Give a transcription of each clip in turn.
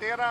13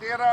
13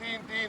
3-3,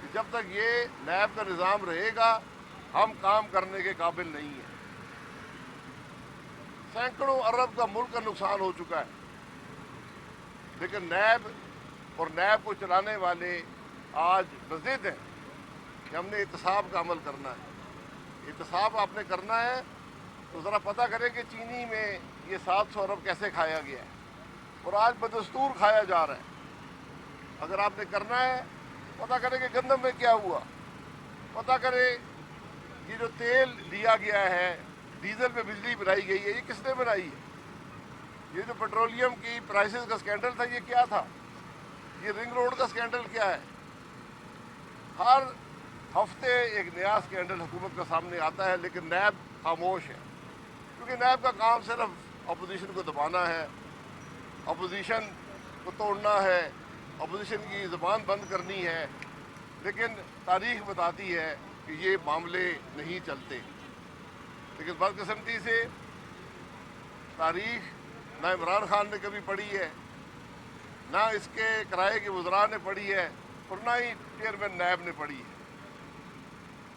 کہ جب تک یہ نیب کا نظام رہے گا ہم کام کرنے کے قابل نہیں ہیں۔ سینکڑوں ارب کا ملک کا نقصان ہو چکا ہے، لیکن نیب اور نیب کو چلانے والے آج بضد ہیں کہ ہم نے احتساب کا عمل کرنا ہے۔ احتساب آپ نے کرنا ہے تو ذرا پتہ کریں کہ چینی میں یہ 700 ارب کیسے کھایا گیا ہے، اور آج بدستور کھایا جا رہا ہے۔ اگر آپ نے کرنا ہے پتہ کریں کہ گندم میں کیا ہوا، پتہ کریں یہ جو تیل دیا گیا ہے، ڈیزل پہ بجلی بنائی گئی ہے، یہ کس نے بنائی ہے؟ یہ جو پیٹرولیم کی پرائسز کا سکینڈل تھا یہ کیا تھا؟ یہ رنگ روڈ کا سکینڈل کیا ہے؟ ہر ہفتے ایک نیا سکینڈل حکومت کا سامنے آتا ہے، لیکن نیب خاموش ہے، کیونکہ نیب کا کام صرف اپوزیشن کو دبانا ہے، اپوزیشن کو توڑنا ہے، اپوزیشن کی زبان بند کرنی ہے۔ لیکن تاریخ بتاتی ہے کہ یہ معاملے نہیں چلتے۔ لیکن بدقسمتی سے تاریخ نہ عمران خان نے کبھی پڑھی ہے، نہ اس کے کرائے کے وزراء نے پڑھی ہے، اور نہ ہی چیئرمین نیب نے پڑھی ہے۔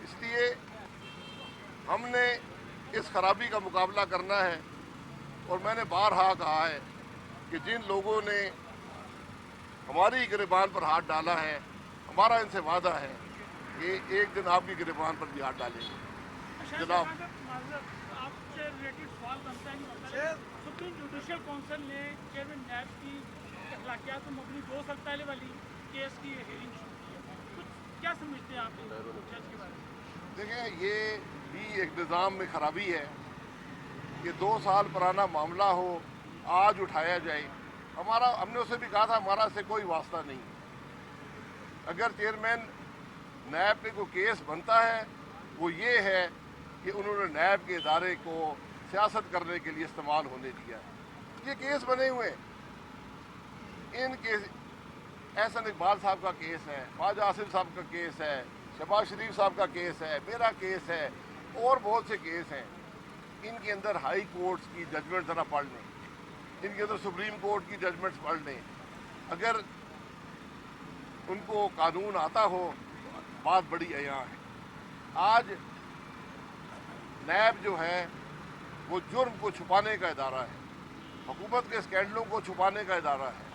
اس لیے ہم نے اس خرابی کا مقابلہ کرنا ہے، اور میں نے بارہا کہا ہے کہ جن لوگوں نے ہماری گریبان پر ہاتھ ڈالا ہے، ہمارا ان سے وعدہ ہے کہ ایک دن آپ کی گریبان پر بھی ہاتھ ڈالیں گے۔ جناب آپ سے ریلیٹڈ سوال بنتا ہے، سپریم جوڈیشل کونسل نے چیئرمین نیب کی اخلاقیات پر مبنی 2 سال پہلے والی کیس کی ہیئرنگ شروع کی ہے، کچھ کیا سمجھتے ہیں آپ جج کے بارے میں؟ دیکھیں، یہ بھی ایک نظام میں خرابی ہے کہ 2 سال پرانا معاملہ ہو آج اٹھایا جائے۔ ہم نے اسے بھی کہا تھا ہمارا سے کوئی واسطہ نہیں۔ اگر چیئرمین نیب پہ کوئی کیس بنتا ہے وہ یہ ہے کہ انہوں نے نیب کے ادارے کو سیاست کرنے کے لیے استعمال ہونے دیا ہے۔ یہ کیس بنے ہوئے ہیں، ان کیس احسن اقبال صاحب کا کیس ہے، خواجہ آصف صاحب کا کیس ہے، شہباز شریف صاحب کا کیس ہے، میرا کیس ہے، اور بہت سے کیس ہیں۔ ان کے اندر ہائی کورٹس کی ججمنٹ ذرا پڑھ لیں، ان کے اندر سپریم کورٹ کی ججمنٹس پڑھ لیں۔ اگر ان کو قانون آتا ہو تو بات بڑی عیاں ہے۔ آج نیب جو ہے وہ جرم کو چھپانے کا ادارہ ہے، حکومت کے اسکینڈلوں کو چھپانے کا ادارہ ہے،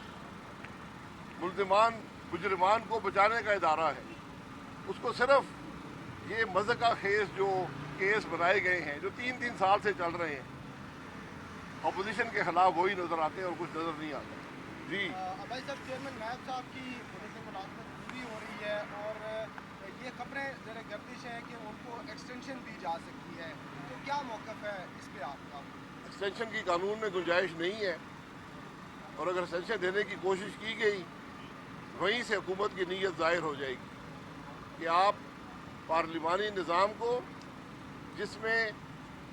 مجرمان کو بچانے کا ادارہ ہے۔ اس کو صرف یہ مذہقہ خیز جو کیس بنائے گئے ہیں جو 3 سال سے چل رہے ہیں، اپوزیشن کے خلاف وہی نظر آتے ہیں اور کچھ نظر نہیں آتا۔ جی بھائی صاحب، چیئرمین نیب صاحب کی پولیس سے ملازمت پوری ہو رہی ہے، اور یہ خبریں زیر گردش ہیں کہ ان کو ایکسٹینشن دی جا سکتی ہے، تو کیا موقف ہے اس پہ آپ کا؟ ایکسٹینشن کی قانون میں گنجائش نہیں ہے، اور اگر ایکسٹینشن دینے کی کوشش کی گئی وہیں سے حکومت کی نیت ظاہر ہو جائے گی کہ آپ پارلیمانی نظام کو، جس میں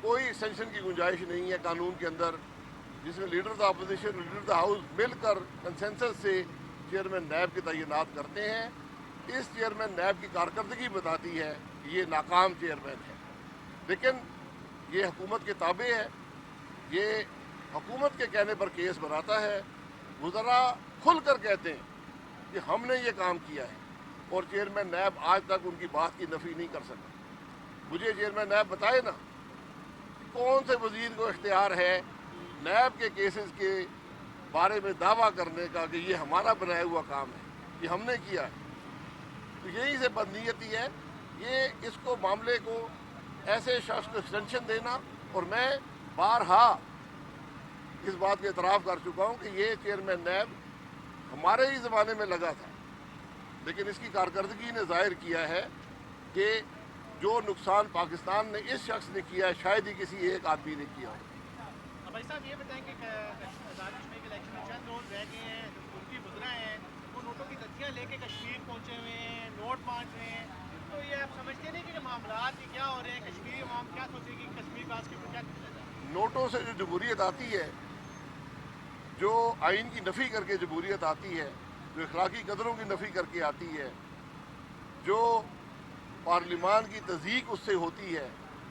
کوئی ایکسٹینشن کی گنجائش نہیں ہے قانون کے اندر، جس میں leader the opposition leader the house مل کر کنسنسس سے چیئرمین نیب کی تعینات کرتے ہیں، اس چیئرمین نیب کی کارکردگی بتاتی ہے کہ یہ ناکام چیئرمین ہے۔ لیکن یہ حکومت کے تابع ہے، یہ حکومت کے کہنے پر کیس بناتا ہے، وہ ذرا کھل کر کہتے ہیں کہ ہم نے یہ کام کیا ہے، اور چیئرمین نیب آج تک ان کی بات کی نفی نہیں کر سکا۔ مجھے چیئرمین نیب بتائے نا کون سے وزیر کو اختیار ہے نیب کے کیسز کے بارے میں دعویٰ کرنے کا کہ یہ ہمارا بنایا ہوا کام ہے، یہ ہم نے کیا ہے؟ تو یہی سے بدنیتی ہے، یہ اس کو معاملے کو ایسے شخص کو ایکسٹینشن دینا، اور میں بارہا اس بات کے اعتراف کر چکا ہوں کہ یہ چیئرمین نیب ہمارے ہی زمانے میں لگا تھا، لیکن اس کی کارکردگی نے ظاہر کیا ہے کہ جو نقصان پاکستان نے اس شخص نے کیا ہے شاید ہی کسی ایک آدمی نے کیا ہو۔ بھائی صاحب یہ بتائیں کہ دارالعلوم کے الیکشن میں چند روز رہ گئے ہیں، جو ملکی وزراء ہیں وہ نوٹوں کی تجزیہ لے کے کشمیر پہنچے ہوئے ہیں، نوٹ بانٹ رہے ہیں، تو یہ آپ سمجھتے نہیں کہ معاملات ہی کیا ہو رہے ہیں؟ کشمیری عوام کیا سوچے گی؟ کشمیر کا کے اوپر کیا کیا جائے؟ نوٹوں سے جو جمہوریت آتی ہے، جو آئین کی نفی کر کے جمہوریت آتی ہے، جو اخلاقی قدروں کی نفی کر کے آتی ہے، جو پارلیمان کی تضییق اس سے ہوتی ہے،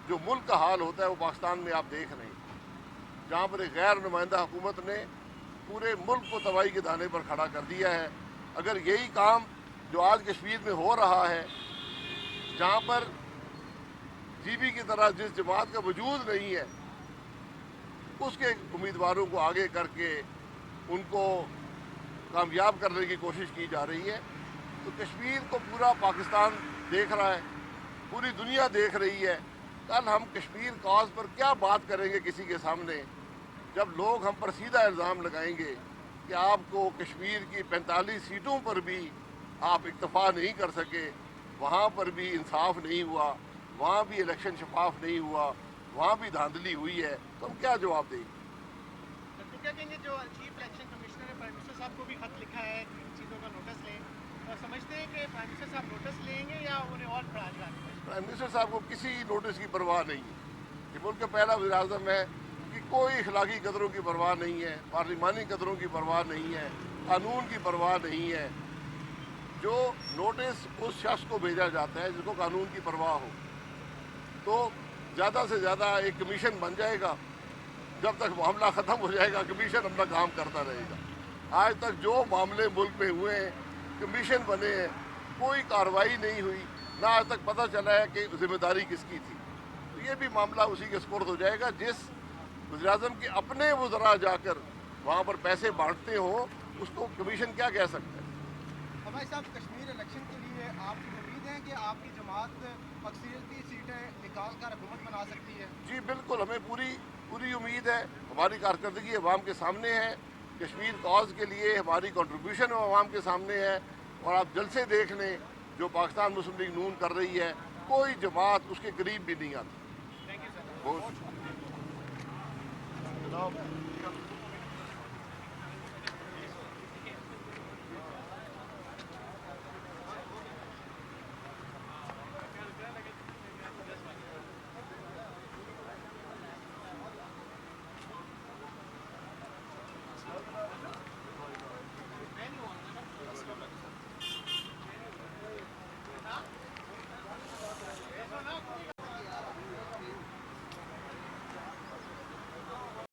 جو ملک کا حال ہوتا ہے وہ پاکستان میں آپ دیکھ رہے ہیں، جہاں پر ایک غیر نمائندہ حکومت نے پورے ملک کو تباہی کے دانے پر کھڑا کر دیا ہے۔ اگر یہی کام جو آج کشمیر میں ہو رہا ہے، جہاں پر جی بی کی طرح جس جماعت کا وجود نہیں ہے اس کے امیدواروں کو آگے کر کے ان کو کامیاب کرنے کی کوشش کی جا رہی ہے، تو کشمیر کو پورا پاکستان دیکھ رہا ہے، پوری دنیا دیکھ رہی ہے۔ کل ہم کشمیر کاز پر کیا بات کریں گے کسی کے سامنے، جب لوگ ہم پر سیدھا الزام لگائیں گے کہ آپ کو کشمیر کی 45 سیٹوں پر بھی آپ اکتفا نہیں کر سکے، وہاں پر بھی انصاف نہیں ہوا، وہاں بھی الیکشن شفاف نہیں ہوا، وہاں بھی دھاندلی ہوئی ہے، تو ہم کیا جواب دیں گے؟ تو کیا کہیں گے جو چیف الیکشن کمشنر ہے پرائم منسٹر صاحب کو بھی خط لکھا ہے کہ ان چیزوں کا نوٹس لیں، اور سمجھتے ہیں کہ پرائم منسٹر صاحب نوٹس لیں گے یا انہیں اور بڑھا چڑھا کے؟ پرائم منسٹر صاحب کو کسی نوٹس کی پرواہ نہیں ہے، یہ ملک کا پہلا وزیر اعظم ہے کہ کوئی اخلاقی قدروں کی پرواہ نہیں ہے، پارلیمانی قدروں کی پرواہ نہیں ہے، قانون کی پرواہ نہیں ہے۔ جو نوٹس اس شخص کو بھیجا جاتا ہے جس کو قانون کی پرواہ ہو، تو زیادہ سے زیادہ ایک کمیشن بن جائے گا، جب تک معاملہ ختم ہو جائے گا کمیشن اپنا کام کرتا رہے گا۔ آج تک جو معاملے ملک میں ہوئے ہیں، کمیشن بنے ہیں، کوئی کارروائی نہیں ہوئی، نہ آج تک پتہ چلا ہے کہ ذمہ داری کس کی تھی۔ تو یہ بھی معاملہ اسی کے سپرد ہو جائے گا جس وزیر اعظم کے اپنے وزراء جا کر وہاں پر پیسے بانٹتے ہوں، اس کو کمیشن کیا کہہ سکتا ہے؟ ہمارے صاحب کشمیر الیکشن کے لیے آپ کی امید ہے کہ آپ کی جماعت اکثریتی سیٹیں نکال کر حکومت بنا سکتی ہے؟ جی بالکل، ہمیں پوری امید ہے، ہماری کارکردگی عوام کے سامنے ہے، کشمیر کاز کے لیے ہماری کنٹریبیوشن عوام کے سامنے ہے، اور آپ جلسے دیکھ لیں جو پاکستان مسلم لیگ نون کر رہی ہے، کوئی جماعت اس کے قریب بھی نہیں آتی۔ Thank you sir. بہت شکریہ جناب۔